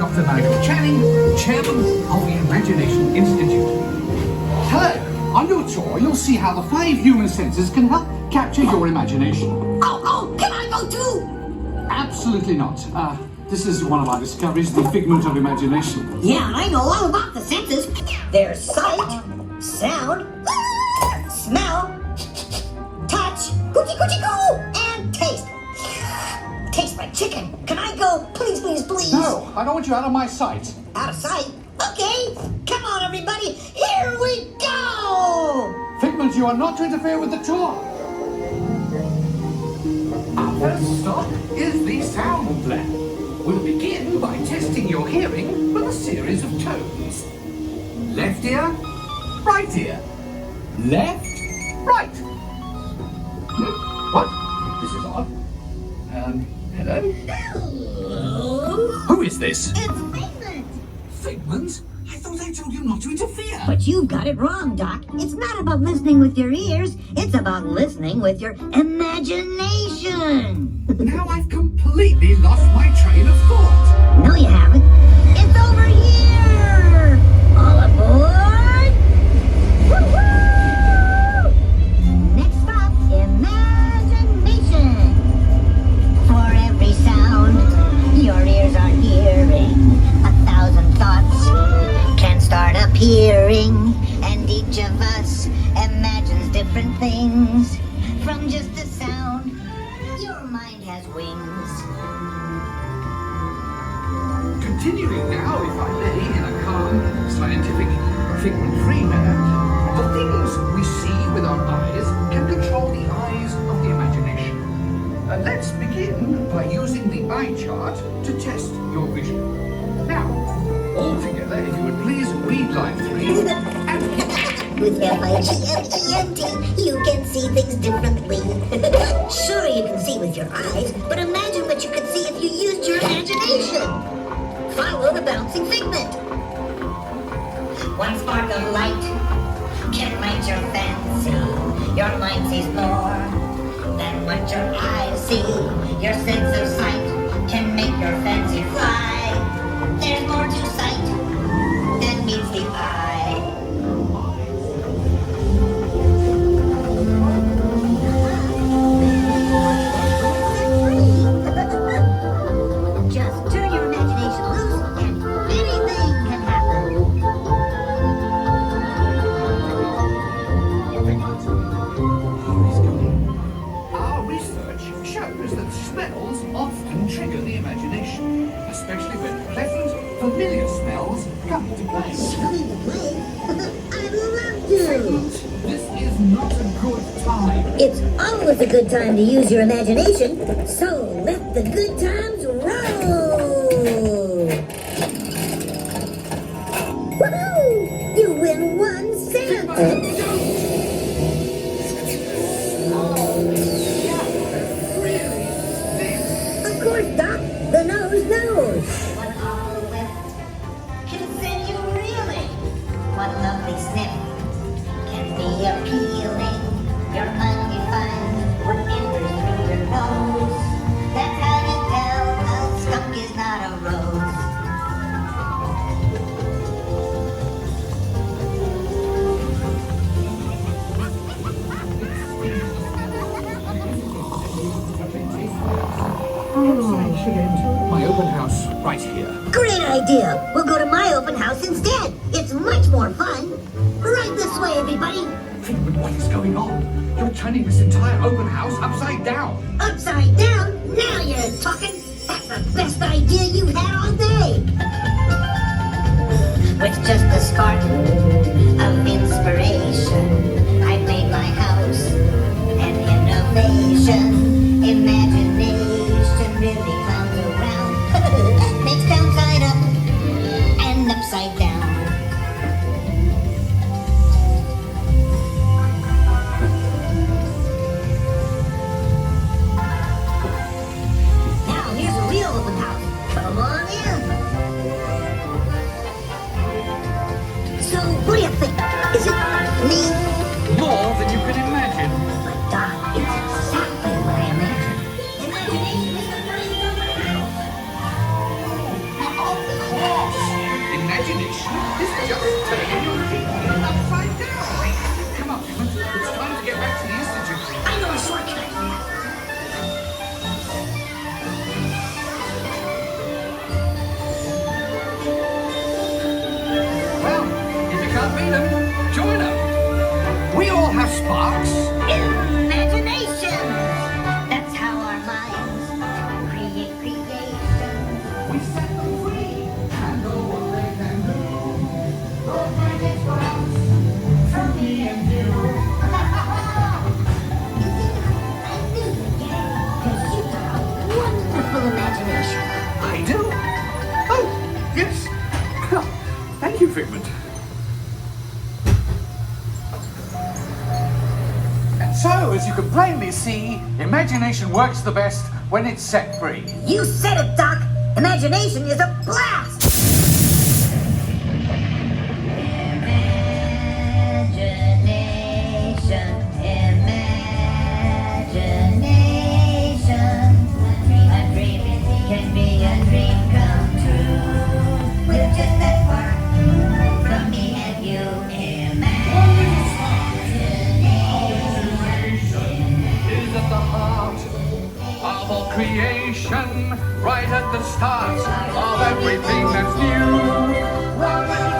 Dr. Michael Channing, Chairman of the Imagination Institute. Hello! On your tour, you'll see how the 5 human senses can help capture your imagination. Oh, can I go too? Absolutely not. This is one of our discoveries, the figment of imagination. Yeah, I know all about the senses. There's sight, sound, smell, touch, coochie coochie coo, and taste. Tastes like chicken. Can I go, please, please, please? No, I don't want you out of my sight. Out of sight? Okay, come on everybody, here we go! Figment, you are not to interfere with the tour. Our first stop is the sound lab. We'll begin by testing your hearing with a series of tones. Left ear, right ear. Left, right. What? This is odd. Hello? Hello? Who is this? It's Figment! Figment? I thought I told you not to interfere. But you've got it wrong, Doc. It's not about listening with your ears. It's about listening with your imagination. Now I've completely lost my train of thought. No, you haven't. It's over here! All aboard! Woo-hoo! Next stop, imagination. For every sound your ears are hearing, 1,000 thoughts can start appearing, and each of us imagines different things. From just a sound, your mind has wings. Continuing now, if I may, in a calm, scientific, figment-free manner, the things we see with our eyes can control the eyes of the imagination. Let's begin by using the eye chart to test your vision. Now, all together, if you would please read line 3 and... With F-I-G-M-E-N-T, you can see things differently. Sure, you can see with your eyes, but imagine what you could see if you used your imagination. Follow the bouncing figment. One spark of light can light your fancy. Your mind sees more than what your eyes see. Your sense of sight can make your fancy fly. There's more to sight than meets the eye. Just turn your imagination loose and anything can happen. Our research shows that smells often trigger the imagination, especially when pleasant, familiar smells come into play. Coming to play? I'd love to. This is not a good time. It's always a good time to use your imagination, so let the good times roll! Woohoo! You win 1 cent! Of course, Doc, the nose knows. What all lift can send you reeling. One lovely sniff can be appealing. Your undefined what enters through your nose. That's how you tell a skunk is not a rose. My open house right here. Great idea! We'll go to my open house instead. It's much more fun. Right this way, everybody. Figment, what is going on? You're turning this entire open house upside down. Upside down? Now you're talking. That's the best idea you've had all day. With just a spark of inspiration, I made my house an innovation. Imagination really clowns around. Makes downside up and upside down. Now here's a real open house. Come on in. So sparks? Imagination! That's how our minds create creation. We set them free and know what they can do. Those magic sparks from me and you. I knew you'd get it, because you've got a wonderful imagination. I do? Oh, yes. Thank you, Figment. And so, as you can plainly see, imagination works the best when it's set free. You said it, Doc! Imagination is a blast! Imagination, imagination. A dream can be a dream come true. With just that spark from me and you. Imagination. Is at the heart of all creation, right at the start of everything that's new.